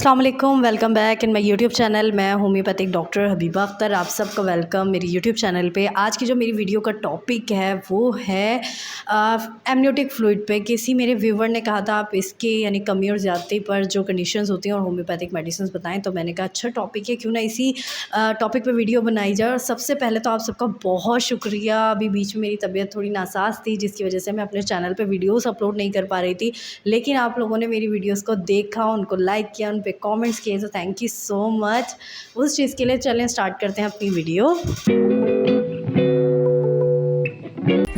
अस्सलाम वालेकुम, welcome back in my YouTube channel. मैं होम्योपैथिक डॉक्टर हबीबा अख्तर, आप सबका वेलकम मेरी यूट्यूब चैनल पे। आज की जो मेरी वीडियो का टॉपिक है वो है एमनियोटिक फ्लूइड पे। किसी मेरे व्यूवर ने कहा था आप इसके यानी कमी और ज़्यादती पर जो कंडीशंस होती हैं और होम्योपैथिक मेडिसिन बताएं, तो मैंने कहा अच्छा टॉपिक है, क्यों ना इसी टॉपिक पे वीडियो बनाई जाए। और सबसे पहले तो आप सबका बहुत शुक्रिया। अभी बीच में मेरी तबीयत थोड़ी नासाज थी जिसकी वजह से मैं अपने चैनल पर वीडियोज़ अपलोड नहीं कर पा रही थी, लेकिन आप लोगों ने मेरी वीडियोज़ को देखा, उनको लाइक किया, उन पे कमेंट्स किए, तो थैंक यू सो मच उस चीज़ के लिए। चलें स्टार्ट करते हैं अपनी video.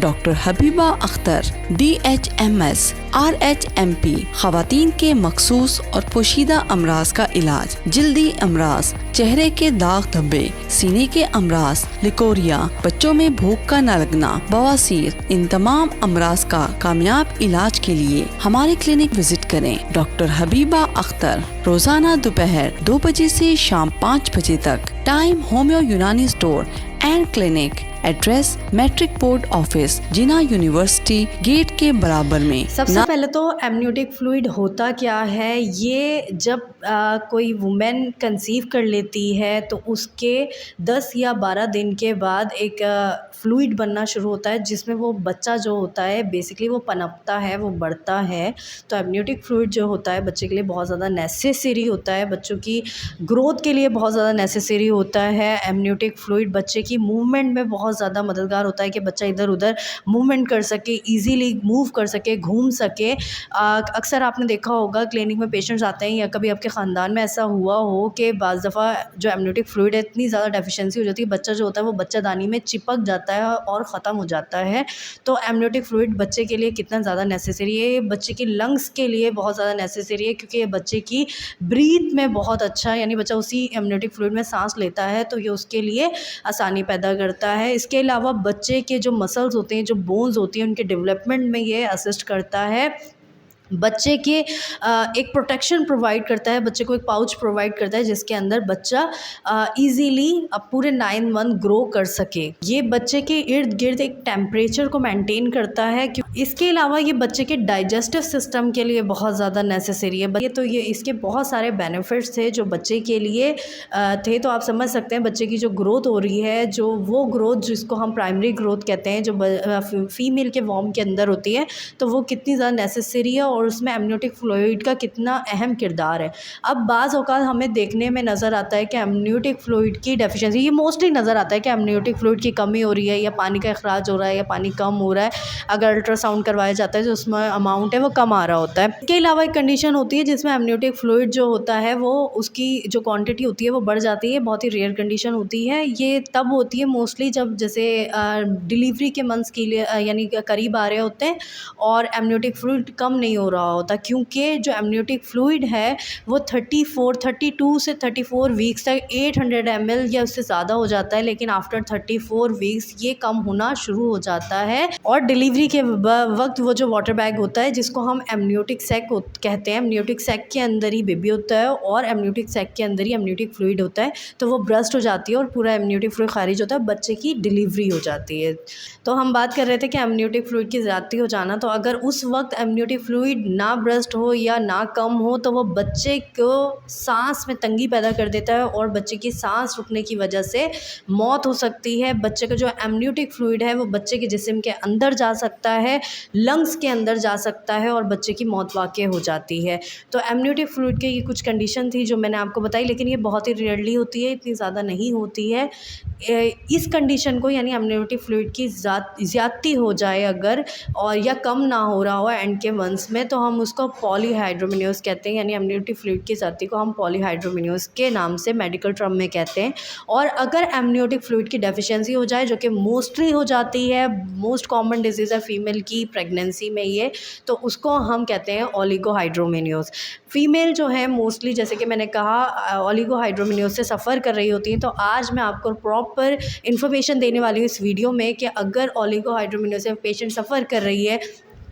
Doctor Habiba Akhtar DHMS RHMP ख़वातीन के मखसूस और पोशीदा अमराज का इलाज, जल्दी अमराज, चेहरे के दाग धब्बे, सीने के अमराज, लिकोरिया, बच्चों में भूख का न लगना, बवासीर, इन तमाम अमराज का कामयाब इलाज के लिए हमारे क्लिनिक विजिट करें। डॉक्टर हबीबा अख्तर, रोजाना दोपहर 2 बजे से शाम 5 बजे तक। Time homeo Unani store and clinic. Address matric board office, Jinnah university gate के बराबर में। सबसे पहले तो एमनियोटिक फ्लूइड होता क्या है। ये जब कोई वुमेन कंसीव कर लेती है तो उसके 10 या 12 दिन के बाद एक फ्लूइड बनना शुरू होता है, जिसमें वो बच्चा जो होता है बेसिकली वो पनपता है, वो बढ़ता है। तो एमनियोटिक फ्लूइड जो होता है बच्चे के लिए बहुत ज़्यादा नेसेसरी होता है, बच्चों की ग्रोथ के लिए बहुत ज़्यादा नेसेसरी होता है। एमनियोटिक फ्लूइड बच्चे की मूवमेंट में बहुत ज़्यादा मददगार होता है कि बच्चा इधर उधर मूवमेंट कर सके, इजीली मूव कर सके, घूम सके। अक्सर आपने देखा होगा क्लिनिक में पेशेंट्स आते हैं, या कभी आपके ख़ानदान में ऐसा हुआ हो कि बाज़ दफ़ा जो एमनियोटिक फ्लूइड है इतनी ज़्यादा डेफिशिएंसी हो जाती है, बच्चा जो होता है वो बच्चादानी में चिपक जाता है और ख़त्म हो जाता है। तो एमनियोटिक फ्लूइड बच्चे के लिए कितना ज़्यादा नेसेसरी है, ये बच्चे की लंग्स के लिए बहुत ज़्यादा नेसेसरी है, क्योंकि ये बच्चे की ब्रीथ में बहुत अच्छा, यानी बच्चा उसी एमनियोटिक फ्लूइड में सांस लेता है तो ये उसके लिए आसानी पैदा करता है। इसके अलावा बच्चे के जो मसल्स होते हैं, जो बोन्स होती हैं, उनके डेवलपमेंट में ये असिस्ट करता है। बच्चे के एक प्रोटेक्शन प्रोवाइड करता है, बच्चे को एक पाउच प्रोवाइड करता है जिसके अंदर बच्चा इजीली पूरे 9 मंथ ग्रो कर सके। ये बच्चे के इर्द गिर्द एक टेम्परेचर को मेंटेन करता है। इसके अलावा ये बच्चे के डाइजेस्टिव सिस्टम के लिए बहुत ज़्यादा नेसेसरी है। तो ये इसके बहुत सारे बेनिफिट्स थे जो बच्चे के लिए थे। तो आप समझ सकते हैं बच्चे की जो ग्रोथ हो रही है, जो वो ग्रोथ जिसको हम प्राइमरी ग्रोथ कहते हैं, जो फीमेल के वॉर्म के अंदर होती है, तो वो कितनी ज़्यादा नेसेसरी है और उसमें एमनियोटिक फ्लूइड का कितना अहम किरदार है। अब बाज़ औक़ात हमें देखने में नज़र आता है कि एमनियोटिक फ्लूइड की डेफिशिएंसी, ये मोस्टली नज़र आता है कि एमनियोटिक फ्लूइड की कमी हो रही है, या पानी का अखराज हो रहा है, या पानी कम हो रहा है। अगर अल्ट्रासाउंड करवाया जाता है तो उसमें अमाउंट है वो कम आ रहा होता है। इसके अलावा एक कंडीशन होती है जिसमें एमनियोटिक फ्लूइड जो होता है वो उसकी जो क्वान्टिटी होती है वो बढ़ जाती है। बहुत ही रेयर कंडीशन होती है। ये तब होती है मोस्टली जब जैसे डिलीवरी के मंथ्स के लिए यानी करीब आ रहे होते हैं और एमनियोटिक फ्लूइड कम नहीं हो रहा होता, क्योंकि जो एमनियोटिक फ्लूइड है वो 32 से 34 वीक्स तक 800 ml या उससे ज़्यादा हो जाता है, लेकिन आफ्टर 34 वीक्स ये कम होना शुरू हो जाता है। और डिलीवरी के वक्त वो जो वाटर बैग होता है जिसको हम एमनियोटिक सैक कहते हैं, एमनियोटिक सैक के अंदर ही बेबी होता है और एमनियोटिक सैक के अंदर ही एमनियोटिक फ्लूइड होता है, तो वो ब्रस्ट हो जाती है और पूरा एमनियोटिक फ्लूइड खारिज होता है, बच्चे की डिलीवरी हो जाती है। तो हम बात कर रहे थे कि एमनियोटिक फ्लूइड की ज़्यादती हो जाना, तो अगर उस वक्त एमनियोटिक फ्लूइड ना ब्रस्ट हो या ना कम हो तो वो बच्चे को सांस में तंगी पैदा कर देता है और बच्चे की सांस रुकने की वजह से मौत हो सकती है। बच्चे का जो एमनियोटिक फ्लूइड है वो बच्चे के जिस्म के अंदर जा सकता है, लंग्स के अंदर जा सकता है और बच्चे की मौत वाक़ई हो जाती है। तो एमनियोटिक फ्लूइड की ये कुछ कंडीशन थी जो मैंने आपको बताई, लेकिन ये बहुत ही रेयरली होती है, इतनी ज़्यादा नहीं होती है। इस कंडीशन को यानी एमनियोटिक फ्लूइड की ज़्यादती हो जाए अगर, और या कम ना हो रहा हो एंड के मंथ्स में, तो हम उसको पॉलीहाइड्रोमिनियोस कहते हैं। यानी एमनियोटिक फ्लूइड की ज़्यादती को हम पॉलीहाइड्रोमिनियोस के नाम से मेडिकल टर्म में कहते हैं। और अगर एमनियोटिक फ्लूइड की डेफिशिएंसी हो जाए, जो कि मोस्टली हो जाती है, मोस्ट कॉमन डिजीज़ है फीमेल की प्रेगनेंसी में ये, तो उसको हम कहते हैं ओलिगोहाइड्रोमिनियोस। फीमेल जो है मोस्टली, जैसे कि मैंने कहा, ओलिगोहाइड्रोमिनियोस से सफ़र कर रही होती हैं। तो आज मैं आपको प्रॉपर इन्फॉर्मेशन देने वाली हूँ इस वीडियो में कि अगर ओलिगोहाइड्रोमिनियोस से पेशेंट सफ़र कर रही है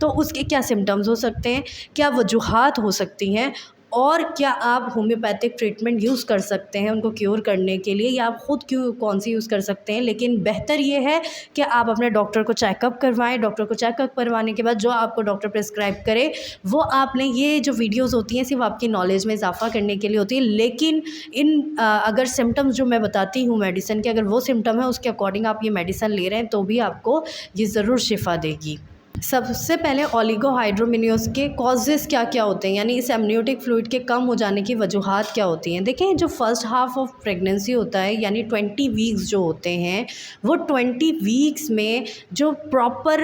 तो उसके क्या सिम्टम्स हो सकते हैं, क्या वजूहात हो सकती हैं, और क्या आप होम्योपैथिक ट्रीटमेंट यूज़ कर सकते हैं उनको क्योर करने के लिए, या आप ख़ुद क्यों कौन सी यूज़ कर सकते हैं। लेकिन बेहतर ये है कि आप अपने डॉक्टर को चेकअप करवाएं। डॉक्टर को चेकअप करवाने के बाद जो आपको डॉक्टर प्रिस्क्राइब करे वो आपने, ये जो वीडियोज़ होती हैं सिर्फ आपकी नॉलेज में इजाफा करने के लिए होती है, लेकिन अगर सिम्टम्स जो मैं बताती हूँ मेडिसिन के, अगर वो सिम्टम है उसके अकॉर्डिंग आप ये मेडिसिन ले रहे हैं तो भी आपको ये ज़रूर शिफा देगी। सबसे पहले ओलिगोहाइड्रोमिनियोस के कॉजेज़ क्या क्या होते हैं, यानी इस एमनियोटिक फ्लूइड के कम हो जाने की वजूहात क्या होती हैं। देखें, जो फर्स्ट हाफ ऑफ प्रेगनेंसी होता है यानी 20 वीक्स जो होते हैं, वो 20 वीक्स में जो प्रॉपर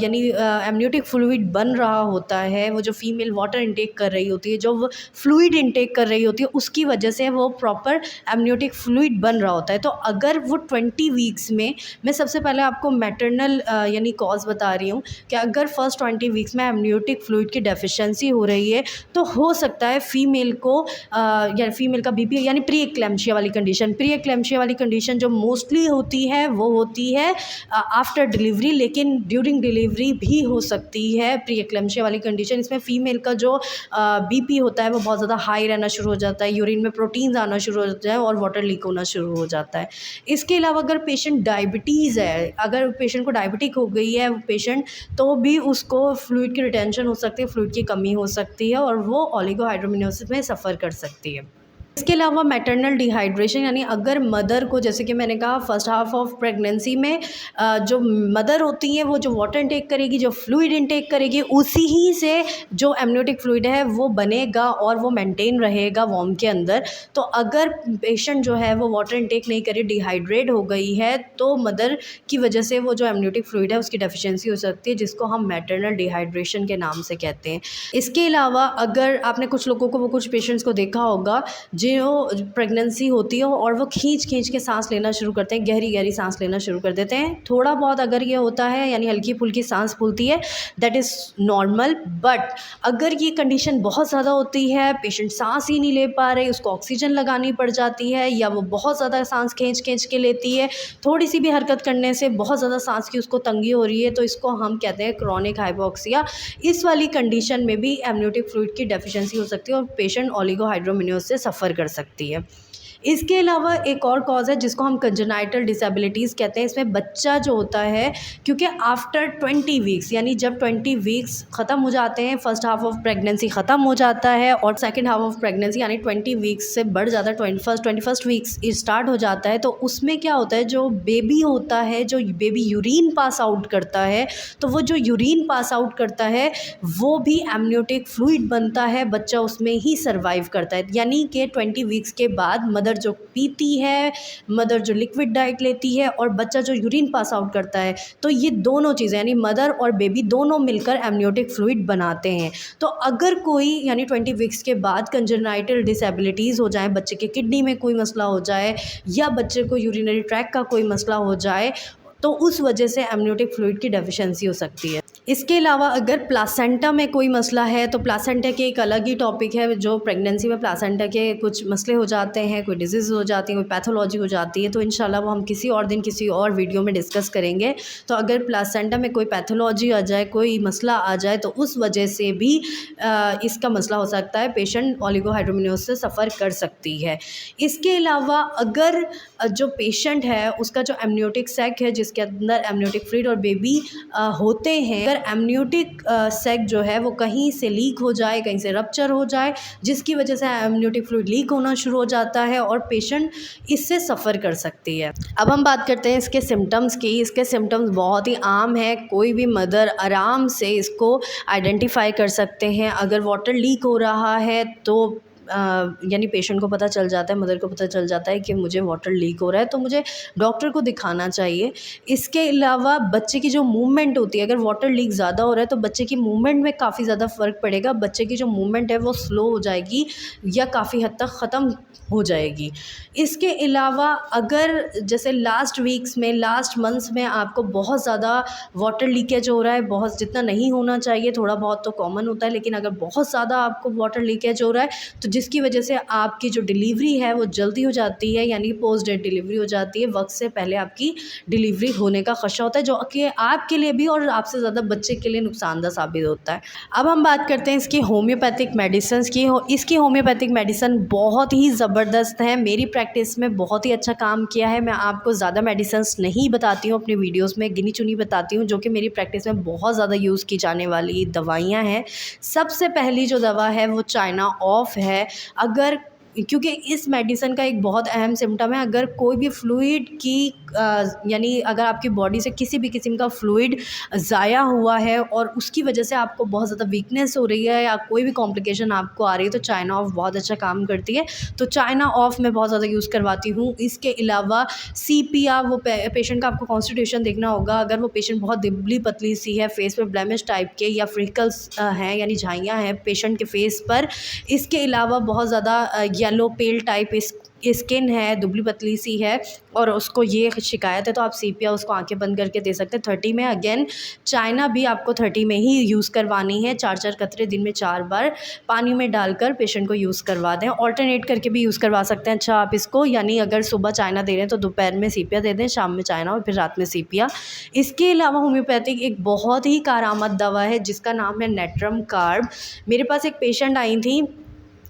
यानी एमनियोटिक फ्लूइड बन रहा होता है, वो जो फीमेल वाटर इनटेक कर रही होती है, जो फ्लूइड इनटेक कर रही होती है, उसकी वजह से वो प्रॉपर एमनियोटिक फ्लूइड बन रहा होता है। तो अगर वो 20 वीक्स में, मैं सबसे पहले आपको मैटरनल यानी कॉज बता रही हूँ कि अगर फर्स्ट 20 वीक्स में एमनियोटिक फ्लूइड की डेफिशिएंसी हो रही है तो हो सकता है फ़ीमेल को या फीमेल का बीपी यानी प्री एक्लैम्पशिया वाली कंडीशन। प्री एक्लैम्पशिया वाली कंडीशन जो मोस्टली होती है वो होती है आफ्टर डिलीवरी, लेकिन ड्यूरिंग डिलीवरी भी हो सकती है प्री एक्लैम्पशिया वाली कंडीशन। इसमें फ़ीमेल का जो बीपी होता है वो बहुत ज़्यादा हाई रहना शुरू हो जाता है, यूरिन में प्रोटीन्स आना शुरू हो जाता है और वाटर लीक होना शुरू हो जाता है। इसके अलावा अगर पेशेंट डायबिटीज़ है, अगर पेशेंट को डायबिटिक हो गई है पेशेंट, तो भी उसको फ्लूइड की रिटेंशन हो सकती है, फ्लूइड की कमी हो सकती है और वो ओलिगोहाइड्रोमिनोसिस में सफ़र कर सकती है। इसके अलावा मैटरनल डिहाइड्रेशन, यानी अगर मदर को, जैसे कि मैंने कहा फर्स्ट हाफ ऑफ प्रेगनेंसी में जो मदर होती हैं वो जो वाटर इनटेक करेगी, जो फ्लूइड इनटेक करेगी, उसी ही से जो एमनियोटिक फ्लूइड है वो बनेगा और वो मेंटेन रहेगा वॉर्म के अंदर। तो अगर पेशेंट जो है वो वाटर इनटेक नहीं करे, डिहाइड्रेट हो गई है, तो मदर की वजह से वो जो एमनियोटिक फ्लूइड है उसकी डेफिशिएंसी हो सकती है, जिसको हम मैटरनल डिहाइड्रेशन के नाम से कहते हैं। इसके अलावा अगर आपने कुछ लोगों को, वो कुछ पेशेंट्स को देखा होगा जो प्रेगनेंसी होती है और वो खींच के सांस लेना शुरू करते हैं, गहरी गहरी सांस लेना शुरू कर देते हैं। थोड़ा बहुत अगर ये होता है यानी हल्की फुल्की सांस फूलती है, दैट इज़ नॉर्मल। बट अगर ये कंडीशन बहुत ज़्यादा होती है, पेशेंट सांस ही नहीं ले पा रहे, उसको ऑक्सीजन लगानी पड़ जाती है, या वो बहुत ज़्यादा सांस खींच के लेती है, थोड़ी सी भी हरकत करने से बहुत ज़्यादा सांस की उसको तंगी हो रही है, तो इसको हम कहते हैं क्रॉनिक हाइपोक्सिया। इस वाली कंडीशन में भी एमनियोटिक फ्लूइड की डेफिशिएंसी हो सकती है और पेशेंट ओलिगोहाइड्रोमिनियोसिस से सफ़र कर सकती है। इसके अलावा एक और कॉज़ है जिसको हम कंजेनाइटल डिसेबिलिटीज़ कहते हैं। इसमें बच्चा जो होता है, क्योंकि आफ्टर 20 वीक्स, यानी जब 20 वीक्स ख़त्म हो जाते हैं, फर्स्ट हाफ ऑफ प्रेगनेंसी ख़त्म हो जाता है और सेकंड हाफ ऑफ प्रेगनेंसी यानी 20 वीक्स से बढ़ जाता है, 21st वीक्स स्टार्ट हो जाता है, तो उसमें क्या होता है, जो बेबी होता है, जो बेबी यूरिन पास आउट करता है, तो वो जो यूरिन पास आउट करता है वो भी एमनियोटिक फ्लूइड बनता है, बच्चा उसमें ही सर्वाइव करता है। यानी कि 20 वीक्स के बाद मदर जो पीती है, मदर जो लिक्विड डाइट लेती है और बच्चा जो यूरिन पास आउट करता है, तो ये दोनों चीज़ें यानी मदर और बेबी दोनों मिलकर एमनियोटिक फ्लूइड बनाते हैं। तो अगर कोई यानी 20 वीक्स के बाद कंजेनाइटल डिसेबिलिटीज़ हो जाए, बच्चे के किडनी में कोई मसला हो जाए या बच्चे को यूरिनरी ट्रैक्ट का कोई मसला हो जाए, तो उस वजह से एमनियोटिक फ्लूइड की डेफिशिएंसी हो सकती है। इसके अलावा अगर प्लासेंटा में कोई मसला है, तो प्लासेंटा के एक अलग ही टॉपिक है, जो प्रेगनेंसी में प्लासेंटा के कुछ मसले हो जाते हैं, कोई डिजीज़ हो जाती है, कोई पैथोलॉजी हो जाती है, तो इंशाल्लाह वो हम किसी और दिन किसी और वीडियो में डिस्कस करेंगे। तो अगर प्लासेंटा में कोई पैथोलॉजी आ जाए, कोई मसला आ जाए, तो उस वजह से भी इसका मसला हो सकता है, पेशेंट ओलिगोहाइड्रोमिनियोसिस से सफ़र कर सकती है। इसके अलावा अगर जो पेशेंट है उसका जो एमनियोटिक सैक है, जिसके अंदर एमनियोटिक फ्लूइड और बेबी होते हैं, अगर एमनियोटिक सैक जो है वो कहीं से लीक हो जाए, कहीं से रप्चर हो जाए, जिसकी वजह से एमनियोटिक फ्लूइड लीक होना शुरू हो जाता है और पेशेंट इससे सफ़र कर सकती है। अब हम बात करते हैं इसके सिम्टम्स की। इसके सिम्टम्स बहुत ही आम है, कोई भी मदर आराम से इसको आइडेंटिफाई कर सकते हैं। अगर वाटर लीक हो रहा है तो यानी पेशेंट को पता चल जाता है, मदर को पता चल जाता है कि मुझे वाटर लीक हो रहा है, तो मुझे डॉक्टर को दिखाना चाहिए। इसके अलावा बच्चे की जो मूवमेंट होती है, अगर वाटर लीक ज़्यादा हो रहा है तो बच्चे की मूवमेंट में काफ़ी ज़्यादा फ़र्क पड़ेगा। बच्चे की जो मूवमेंट है वो स्लो हो जाएगी या काफ़ी हद तक ख़त्म हो जाएगी। इसके अलावा अगर जैसे लास्ट वीक्स में, लास्ट मंथ्स में आपको बहुत ज़्यादा वाटर लीकेज हो रहा है, बहुत जितना नहीं होना चाहिए, थोड़ा बहुत तो कॉमन होता है, लेकिन अगर बहुत ज़्यादा आपको वाटर लीकेज हो रहा है तो जिसकी वजह से आपकी जो डिलीवरी है वो जल्दी हो जाती है, यानी पोस्ट डेट डिलीवरी हो जाती है, वक्त से पहले आपकी डिलीवरी होने का खदशा होता है, जो कि आपके लिए भी और आपसे ज़्यादा बच्चे के लिए नुकसानदा साबित होता है। अब हम बात करते हैं इसकी होम्योपैथिक मेडिसिन की। इसकी होम्योपैथिक मेडिसिन बहुत ही ज़बरदस्त है, मेरी प्रैक्टिस में बहुत ही अच्छा काम किया है। मैं आपको ज़्यादा मेडिसिन नहीं बताती हूँ अपनी वीडियोस में, गिनी चुनी बताती हूँ जो कि मेरी प्रैक्टिस में बहुत ज़्यादा यूज़ की जाने वाली दवाइयाँ हैं। सबसे पहली जो दवा है वो चाइना ऑफ है। अगर क्योंकि इस मेडिसिन का एक बहुत अहम सिम्टम है, अगर कोई भी फ्लूइड की यानी अगर आपकी बॉडी से किसी भी किस्म का फ्लूइड ज़ाया हुआ है और उसकी वजह से आपको बहुत ज़्यादा वीकनेस हो रही है या कोई भी कॉम्प्लिकेशन आपको आ रही है, तो चाइना ऑफ बहुत अच्छा काम करती है। तो चाइना ऑफ मैं बहुत ज़्यादा यूज़ करवाती हूँ। इसके अलावा सीपिया, वो पेशेंट का आपको कॉन्स्टिट्यूशन देखना होगा। अगर वो पेशेंट बहुत दुबली पतली सी है, फेस पे ब्लेमिश टाइप के या फ्रिकल्स हैं यानी झाइयाँ हैं पेशेंट के फेस पर, इसके अलावा बहुत ज़्यादा येलो पेल टाइप स्किन है, दुबली पतली सी है और उसको ये शिकायत है, तो आप सीपिया उसको आंखें बंद करके दे सकते हैं 30 में। अगेन चाइना भी आपको 30 में ही यूज़ करवानी है। 4-4 कतरे दिन में 4 बार पानी में डालकर पेशेंट को यूज़ करवा दें। ऑल्टरनेट करके भी यूज़ करवा सकते हैं। अच्छा आप इसको, यानी अगर सुबह चाइना दे रहे हैं तो दोपहर में सीपिया दे दें, शाम में चाइना और फिर रात में सीपिया। इसके अलावा होम्योपैथिक एक बहुत ही कारआमद दवा है जिसका नाम है नेट्रम कार्ब। मेरे पास एक पेशेंट आई थी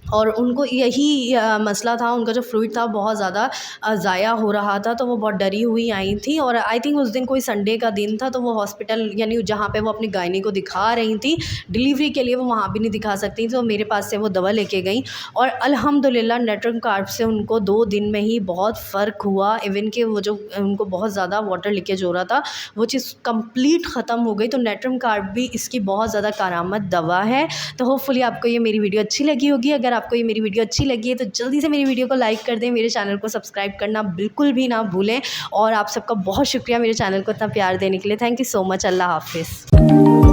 और उनको यही मसला था, उनका जो फ्लूइड था बहुत ज़्यादा ज़ाया हो रहा था, तो वो बहुत डरी हुई आई थी। और आई थिंक उस दिन कोई संडे का दिन था, तो वो हॉस्पिटल यानी जहाँ पे वो अपनी गायनी को दिखा रही थी डिलीवरी के लिए, वो वहाँ भी नहीं दिखा सकती, तो मेरे पास से वो दवा लेके गई और अल्हम्दुलिल्लाह नेट्रम कार्ब से उनको 2 दिन में ही बहुत फ़र्क हुआ। इवन कि वो जो उनको बहुत ज़्यादा वाटर लीकेज हो रहा था वो चीज़ कंप्लीट ख़त्म हो गई। तो नेट्रम कार्ब भी इसकी बहुत ज़्यादा कारआमद दवा है। तो होपफुली आपको ये मेरी वीडियो अच्छी लगी होगी। अगर आपको ये मेरी वीडियो अच्छी लगी है तो जल्दी से मेरी वीडियो को लाइक कर दें, मेरे चैनल को सब्सक्राइब करना बिल्कुल भी ना भूलें और आप सबका बहुत शुक्रिया मेरे चैनल को इतना प्यार देने के लिए। Thank you so much. अल्लाह हाफिज़।